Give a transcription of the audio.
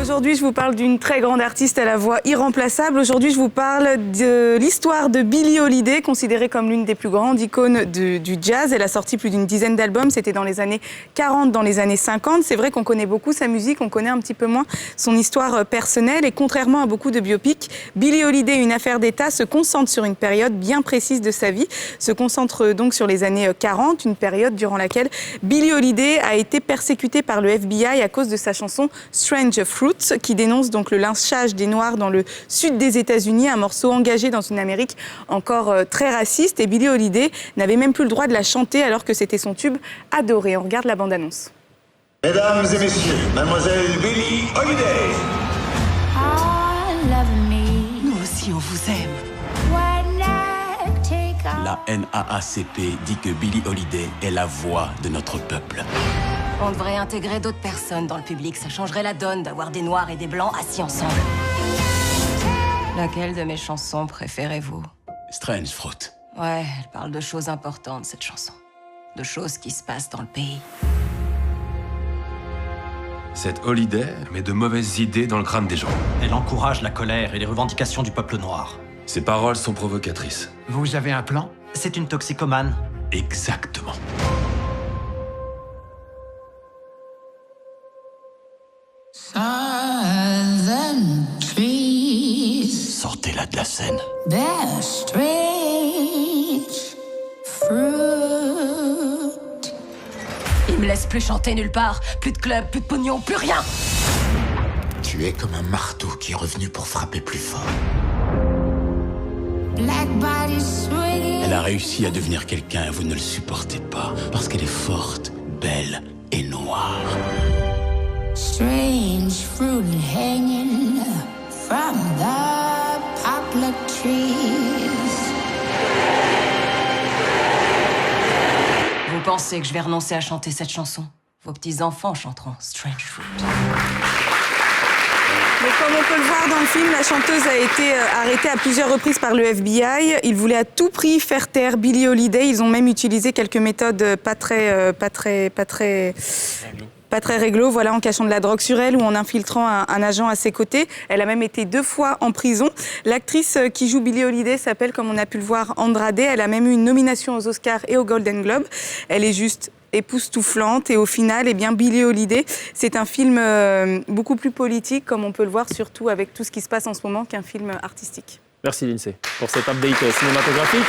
Aujourd'hui, je vous parle d'une très grande artiste à la voix irremplaçable. Aujourd'hui, je vous parle de l'histoire de Billie Holiday, considérée comme l'une des plus grandes icônes du jazz. Elle a sorti plus d'une dizaine d'albums. C'était dans les années 40, dans les années 50. C'est vrai qu'on connaît beaucoup sa musique, on connaît un petit peu moins son histoire personnelle. Et contrairement à beaucoup de biopics, Billie Holiday, une affaire d'État, se concentre sur une période bien précise de sa vie. Se concentre donc sur les années 40, une période durant laquelle Billie Holiday a été persécutée par le FBI à cause de sa chanson Strange Fruit, qui dénonce donc le lynchage des Noirs dans le sud des États-Unis, un morceau engagé dans une Amérique encore très raciste. Et Billie Holiday n'avait même plus le droit de la chanter alors que c'était son tube adoré. On regarde la bande-annonce. Mesdames et messieurs, mademoiselle Billie Holiday. Nous aussi, on vous aime. La NAACP dit que Billie Holiday est la voix de notre peuple. On devrait intégrer d'autres personnes dans le public. Ça changerait la donne d'avoir des noirs et des blancs assis ensemble. Laquelle de mes chansons préférez-vous? Strange Fruit. Ouais, elle parle de choses importantes, cette chanson. De choses qui se passent dans le pays. Cette Holiday met de mauvaises idées dans le crâne des gens. Elle encourage la colère et les revendications du peuple noir. Ses paroles sont provocatrices. Vous avez un plan? C'est une toxicomane. Exactement. Sortez-la de la scène. Il me laisse plus chanter nulle part. Plus de club, plus de pognon, plus rien. Tu es comme un marteau qui est revenu pour frapper plus fort. Elle a réussi à devenir quelqu'un et vous ne le supportez pas. Parce qu'elle est forte, belle et noire. Strange fruit hanging from the poplar trees. Vous pensez que je vais renoncer à chanter cette chanson? Vos petits-enfants chanteront Strange Fruit. Mais comme on peut le voir dans le film, la chanteuse a été arrêtée à plusieurs reprises par le FBI. Ils voulaient à tout prix faire taire Billie Holiday. Ils ont même utilisé quelques méthodes pas très réglo, voilà, en cachant de la drogue sur elle ou en infiltrant un agent à ses côtés. Elle a même été 2 fois en prison. L'actrice qui joue Billie Holiday s'appelle, comme on a pu le voir, Andrade. Elle a même eu une nomination aux Oscars et aux Golden Globes. Elle est juste époustouflante et au final, eh bien, Billie Holiday, c'est un film beaucoup plus politique, comme on peut le voir, surtout avec tout ce qui se passe en ce moment, qu'un film artistique. Merci Lindsay pour cet update cinématographique.